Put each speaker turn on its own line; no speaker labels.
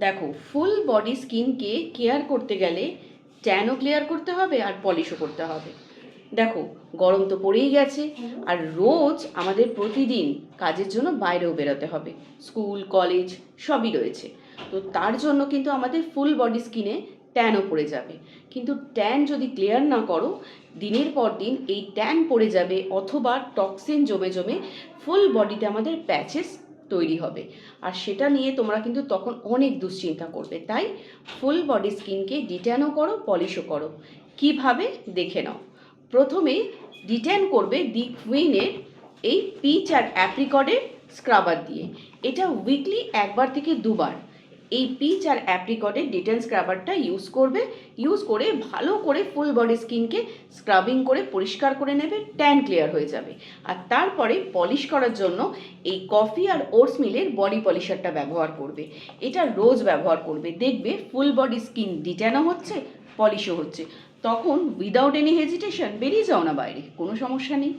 দেখো, full body স্কিনকে care করতে গেলে ট্যানও ক্লিয়ার করতে হবে আর পলিশও করতে হবে। দেখো, গরম তো পড়েই গেছে, আর রোজ আমাদের প্রতিদিন কাজের জন্য বাইরেও বেরোতে হবে, স্কুল কলেজ সবই রয়েছে। তো তার জন্য কিন্তু আমাদের ফুল বডি স্কিনে ট্যানও পড়ে যাবে। কিন্তু ট্যান যদি ক্লিয়ার না করো, দিনের পর দিন এই ট্যান পড়ে যাবে, অথবা টক্সিন জমে জমে ফুল বডিতে আমাদের প্যাচেস তৈরি হবে। আর সেটা নিয়ে তোমরা কিন্তু তখন অনেক দুশ্চিন্তা করবে। তাই ফুল বডি স্কিনকে ডিট্যানও করো, পলিশও করো। কিভাবে দেখে নাও। প্রথমে ডিট্যান করবে দি কুইনের এই পিচ আর অ্যাপ্রিকটের স্ক্রাবার দিয়ে। এটা উইকলি একবার থেকে দুবার এই পিচ আর অ্যাপ্রিকটের ডিটেন স্ক্রাবারটা ইউজ করে ভালো করে ফুল বডি স্কিনকে স্ক্রাবিং করে পরিষ্কার করে নেবে, ট্যান ক্লিয়ার হয়ে যাবে। আর তারপরে পলিশ করার জন্য এই কফি আর ওটস মিলের বডি পলিশারটা ব্যবহার করবে। এটা রোজ ব্যবহার করবে, দেখবে ফুল বডি স্কিন ডিট্যানও হচ্ছে, পলিশও হচ্ছে। তখন উইদাউট এনি হেজিটেশন বেরিয়ে যাও না বাইরে, কোনো সমস্যা নেই।